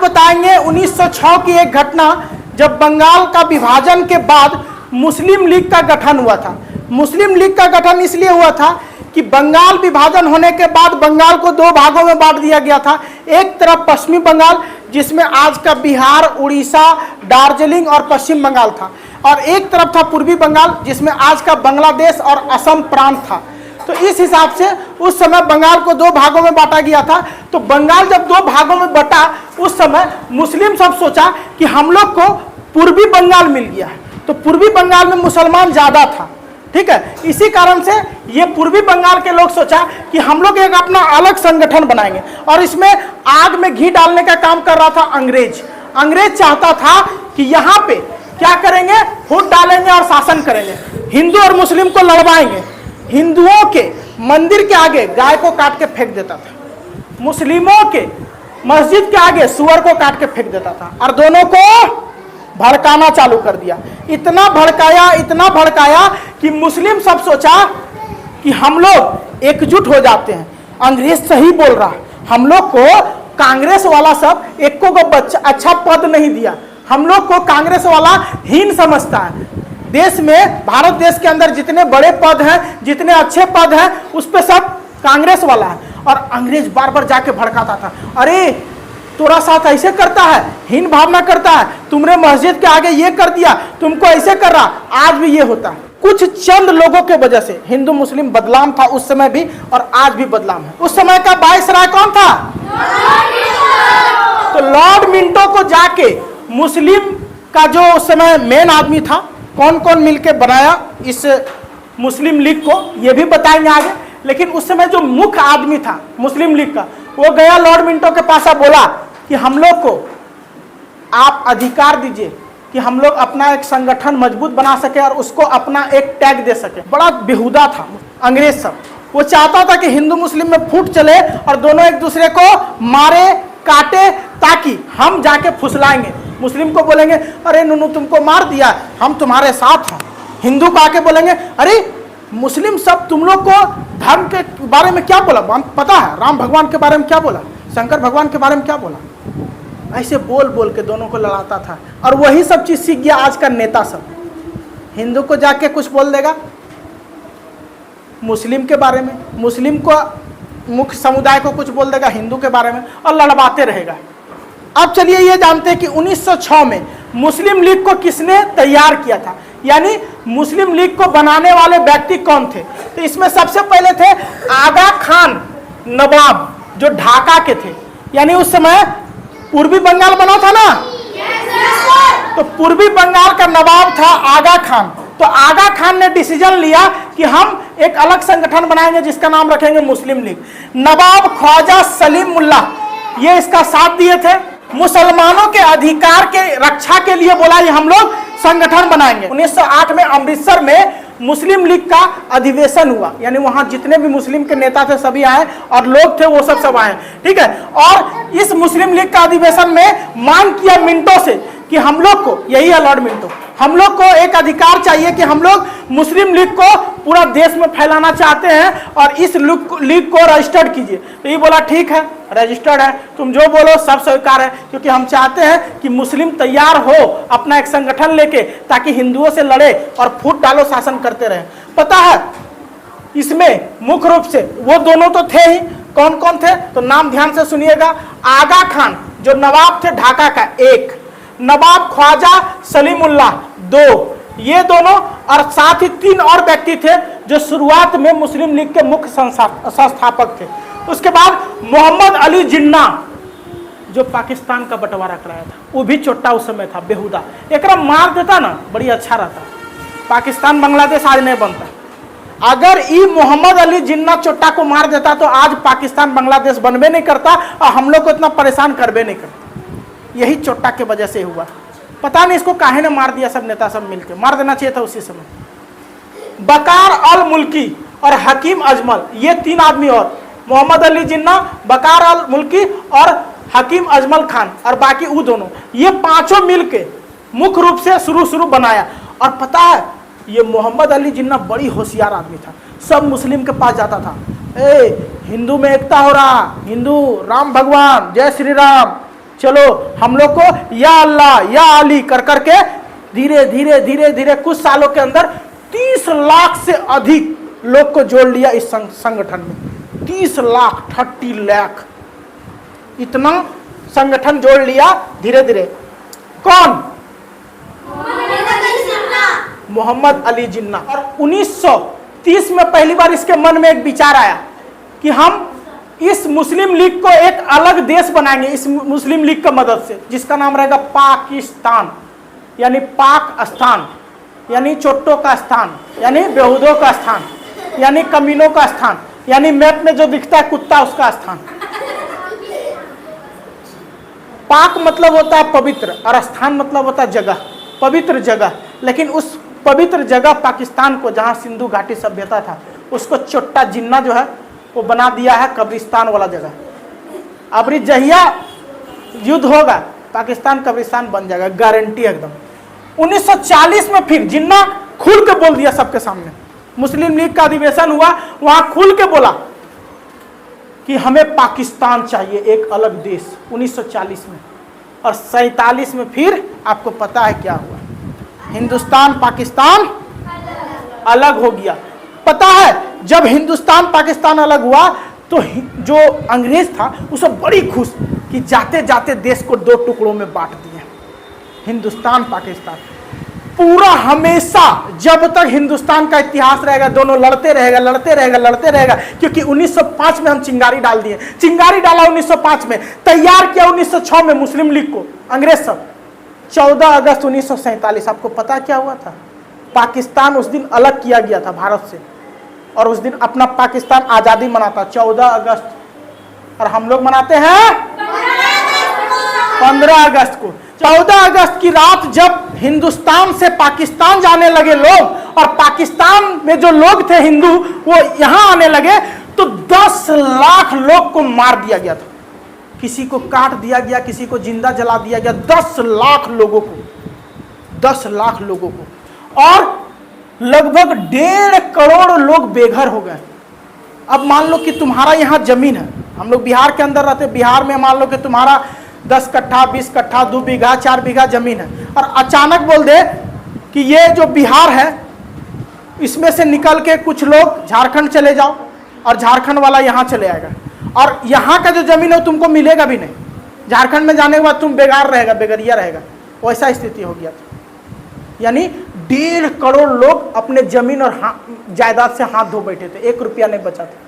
बताएंगे 1906 की एक घटना, जब बंगाल का विभाजन के बाद मुस्लिम लीग का गठन हुआ था। मुस्लिम लीग का गठन इसलिए हुआ था कि बंगाल विभाजन होने के बाद बंगाल को दो भागों में बांट दिया गया था। एक तरफ पश्चिमी बंगाल, जिसमें आज का बिहार, उड़ीसा, दार्जिलिंग और पश्चिम बंगाल था, और एक तरफ था पूर्वी बंगाल, जिसमें आज का बांग्लादेश और असम प्रांत था। तो इस हिसाब से उस समय बंगाल को दो भागों में बांटा गया था। तो बंगाल जब दो भागों में बटा, उस समय मुस्लिम सब सोचा कि हम लोग को पूर्वी बंगाल मिल गया है, तो पूर्वी बंगाल में मुसलमान ज़्यादा था, ठीक है। इसी कारण से ये पूर्वी बंगाल के लोग सोचा कि हम लोग एक अपना अलग संगठन बनाएंगे, और इसमें आग में घी डालने का काम कर रहा था अंग्रेज। अंग्रेज चाहता था कि यहाँ पे क्या करेंगे, फूट डालेंगे और शासन करेंगे, हिंदू और मुस्लिम को लड़वाएंगे। हिंदुओं के मंदिर के आगे गाय को काट के फेंक देता था, मुस्लिमों के मस्जिद के आगे सुअर को काट के फेंक देता था, और दोनों को भड़काना चालू कर दिया। इतना भड़काया कि मुस्लिम सब सोचा कि हम लोग एकजुट हो जाते हैं। अंग्रेज सही बोल रहा, हम लोग को कांग्रेस वाला सब एक को अच्छा पद नहीं दिया, हम लोग को कांग्रेस वाला हीन समझता है। देश में, भारत देश के अंदर जितने बड़े पद हैं, जितने अच्छे पद हैं, उस पे सब कांग्रेस वाला है। और अंग्रेज बार बार जाके भड़काता था, अरे तोरा साथ ऐसे करता है, हीन भावना करता है, तुमने मस्जिद के आगे ये कर दिया, तुमको ऐसे कर रहा, आज भी ये होता है। कुछ चंद लोगों के वजह से हिंदू मुस्लिम बदलाव था उस समय भी, और आज भी बदलाव है। उस समय का वायसराय कौन था? तो लॉर्ड मिंटो को जाके मुस्लिम का जो उस समय मेन आदमी था, कौन कौन मिलके बनाया इस मुस्लिम लीग को, ये भी बताएंगे आगे। लेकिन उस समय जो मुख्य आदमी था मुस्लिम लीग का, वो गया लॉर्ड मिंटो के पास, बोला कि हम लोग को आप अधिकार दीजिए कि हम लोग अपना एक संगठन मजबूत बना सके और उसको अपना एक टैग दे सके। बड़ा बेहुदा था अंग्रेज सब, वो चाहता था कि हिंदू मुस्लिम में फूट चले और दोनों एक दूसरे को मारे काटे, ताकि हम जाके फुसलाएंगे। मुस्लिम को बोलेंगे अरे नुनू तुमको मार दिया, हम तुम्हारे साथ हैं। हिंदू को आके बोलेंगे अरे मुस्लिम सब तुम लोग को धर्म के बारे में क्या बोला, पता है राम भगवान के बारे में क्या बोला, शंकर भगवान के बारे में क्या बोला। ऐसे बोल बोल के दोनों को लड़ाता था, और वही सब चीज सीख गया आज का नेता सब। हिंदू को जाके कुछ बोल देगा मुस्लिम के बारे में, मुस्लिम को मुख्य समुदाय को कुछ बोल देगा हिंदू के बारे में, और लड़वाते रहेगा। अब चलिए ये जानते हैं कि 1906 में मुस्लिम लीग को किसने तैयार किया था, यानी मुस्लिम लीग को बनाने वाले व्यक्ति कौन थे। तो इसमें सबसे पहले थे आगा खान नवाब, जो ढाका के थे, यानी उस समय पूर्वी बंगाल बना था ना, तो पूर्वी बंगाल का नवाब था आगा खान। तो आगा खान ने डिसीजन लिया कि हम एक अलग संगठन बनाएंगे जिसका नाम रखेंगे मुस्लिम लीग। नवाब ख्वाजा सलीम मुल्ला ये इसका साथ दिए थे। मुसलमानों के अधिकार के रक्षा के लिए बोला ये हम लोग संगठन बनाएंगे। 1908 में अमृतसर में मुस्लिम लीग का अधिवेशन हुआ, यानी वहां जितने भी मुस्लिम के नेता थे सभी आए, और लोग थे वो सब आए, ठीक है। और इस मुस्लिम लीग का अधिवेशन में मांग किया मिंटो से कि हम लोग को, यही है लॉर्ड मिंटो, हम लोग को एक अधिकार चाहिए कि हम लोग मुस्लिम लीग को पूरा देश में फैलाना चाहते हैं, और इस लीग को रजिस्टर्ड कीजिए। तो ये बोला ठीक है, रजिस्टर्ड है, तुम जो बोलो सब स्वीकार है, क्योंकि हम चाहते हैं कि मुस्लिम तैयार हो अपना एक संगठन लेके, ताकि हिंदुओं से लड़े और फूट डालो शासन करते रहे। पता है इसमें मुख्य रूप से वो दोनों तो थे ही, कौन कौन थे तो नाम ध्यान से सुनिएगा। आगा खान जो नवाब थे ढाका का, एक, नवाब ख्वाजा सलीमुल्लाह, दो, ये दोनों, और साथ ही तीन और व्यक्ति थे जो शुरुआत में मुस्लिम लीग के मुख्य संस्थापक थे। उसके बाद मोहम्मद अली जिन्ना जो पाकिस्तान का बंटवारा कराया था, वो भी चोट्टा उस समय था, बेहुदा। एक मार देता ना बड़ी अच्छा रहता, पाकिस्तान बांग्लादेश आज नहीं बनता। अगर ये मोहम्मद अली जिन्ना चोट्टा को मार देता तो आज पाकिस्तान बांग्लादेश बनबे नहीं करता, और हम लोग को इतना परेशान करबे नहीं करता। यही चोट्टा के वजह से हुआ। पता नहीं इसको काहे ने मार दिया, सब नेता सब मिलकर मार देना चाहिए था उसी समय। बकार अल मुल्की और हकीम अजमल, ये तीन आदमी, और मोहम्मद अली जिन्ना, बकार अल मुल्की और हकीम अजमल खान, और बाकी वो दोनों, ये पांचों मिलके मुख्य रूप से शुरू बनाया। और पता है ये मोहम्मद अली जिन्ना बड़ी होशियार आदमी था, सब मुस्लिम के पास जाता था, ए हिंदू में एकता हो रहा, हिंदू राम भगवान जय श्री राम, चलो हम लोग को या अल्लाह या अली कर करके धीरे धीरे धीरे धीरे कुछ सालों के अंदर 30 लाख से अधिक लोग को जोड़ लिया इस संगठन में। 30 लाख, 30 लाख, इतना संगठन जोड़ लिया धीरे धीरे। कौन? मोहम्मद अली जिन्ना। और 1930 में पहली बार इसके मन में एक विचार आया कि हम इस मुस्लिम लीग को एक अलग देश बनाएंगे इस मुस्लिम लीग का मदद से, जिसका नाम रहेगा पाकिस्तान, यानी पाक स्थान, यानी चोट्टों का स्थान, यानी बेहूदों का स्थान, यानी कमीनों का स्थान, यानी मैप में जो दिखता है कुत्ता उसका स्थान। पाक मतलब होता है पवित्र और स्थान मतलब होता है जगह, पवित्र जगह। लेकिन उस पवित्र जगह पाकिस्तान को, जहां सिंधु घाटी सभ्यता था, उसको चोट्टा जिन्ना जो है वो बना दिया है कब्रिस्तान वाला जगह। अब जहिया युद्ध होगा पाकिस्तान कब्रिस्तान बन जाएगा, गारंटी एकदम। 1940 में फिर जिन्ना खुल के बोल दिया सबके सामने, मुस्लिम लीग का अधिवेशन हुआ, वहां खुल के बोला कि हमें पाकिस्तान चाहिए, एक अलग देश, 1940 में। और 47 में फिर आपको पता है क्या हुआ, हिंदुस्तान पाकिस्तान अलग हो गया। पता है जब हिंदुस्तान पाकिस्तान अलग हुआ तो जो अंग्रेज था उसे बड़ी खुश कि जाते जाते देश को 2 टुकड़ों में बांट दिए, हिंदुस्तान पाकिस्तान। पूरा हमेशा जब तक हिंदुस्तान का इतिहास रहेगा दोनों लड़ते रहेगा, लड़ते रहेगा, लड़ते रहेगा। क्योंकि 1905 में हम चिंगारी डाल दिए, चिंगारी डाला 1905 में, तैयार किया 1906 में मुस्लिम लीग को अंग्रेज सब। 14 अगस्त 1947 आपको पता क्या हुआ था? पाकिस्तान उस दिन अलग किया गया था भारत से, और उस दिन अपना पाकिस्तान आज़ादी मनाता 14 अगस्त, और हम लोग मनाते हैं 15 अगस्त को। 14 अगस्त की रात जब हिंदुस्तान से पाकिस्तान जाने लगे लोग, और पाकिस्तान में जो लोग थे हिंदू वो यहां आने लगे, तो 10 लाख लोग को मार दिया गया था, किसी को काट दिया गया, किसी को जिंदा जला दिया गया, 10 लाख लोगों को, 10 लाख लोगों को। और लगभग 1.5 करोड़ लोग बेघर हो गए। अब मान लो कि तुम्हारा यहाँ जमीन है, हम लोग बिहार के अंदर रहते, बिहार में मान लो कि तुम्हारा 10 कट्ठा, 20 कट्ठा, 2 बीघा, 4 बीघा जमीन है, और अचानक बोल दे कि ये जो बिहार है इसमें से निकल के कुछ लोग झारखंड चले जाओ, और झारखंड वाला यहाँ चले आएगा, और यहाँ का जो जमीन है तुमको मिलेगा भी नहीं। झारखंड में जाने के बाद तुम बेगार रहेगा, बेगरिया रहेगा, वैसा स्थिति हो गया था। यानी 1.5 करोड़ लोग अपने जमीन और जायदाद से हाथ धो बैठे थे, 1 रुपया नहीं बचा था।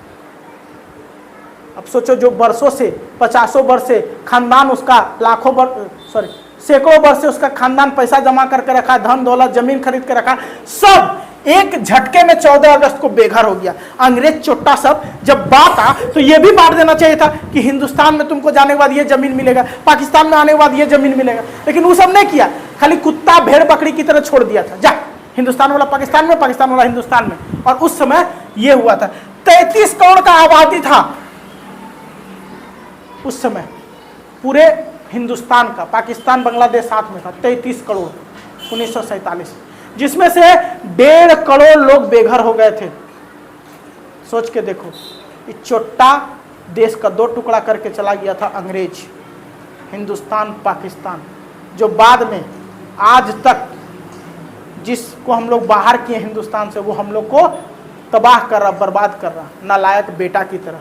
अब सोचो जो वर्षों से, 50 वर्ष से खानदान उसका, सैकड़ों वर्ष से उसका खानदान पैसा जमा करके रखा, धन दौलत जमीन खरीद के रखा, सब एक झटके में 14 अगस्त को बेघर हो गया। अंग्रेज चोट्टा सब जब बात आ तो ये भी बांट देना चाहिए था कि हिंदुस्तान में तुमको जाने के बाद ये जमीन मिलेगा, पाकिस्तान में आने के बाद ये जमीन मिलेगा, लेकिन वो सब नहीं किया, खाली कुत्ता भेड़ बकरी की तरह छोड़ दिया था, जा हिंदुस्तान वाला पाकिस्तान में, पाकिस्तान वाला हिंदुस्तान में। और उस समय ये हुआ था। 33 करोड़ का आबादी था उस समय पूरे हिंदुस्तान का, पाकिस्तान बांग्लादेश साथ में था, 33 करोड़ 1947, जिसमें से 1.5 करोड़ लोग बेघर हो गए थे। सोच के देखो, इस चोट्टा देश का 2 टुकड़ा करके चला गया था अंग्रेज, हिंदुस्तान पाकिस्तान, जो बाद में आज तक जिसको हम लोग बाहर किए हिंदुस्तान से, वो हम लोग को तबाह कर रहा, बर्बाद कर रहा, नालायक बेटा की तरह।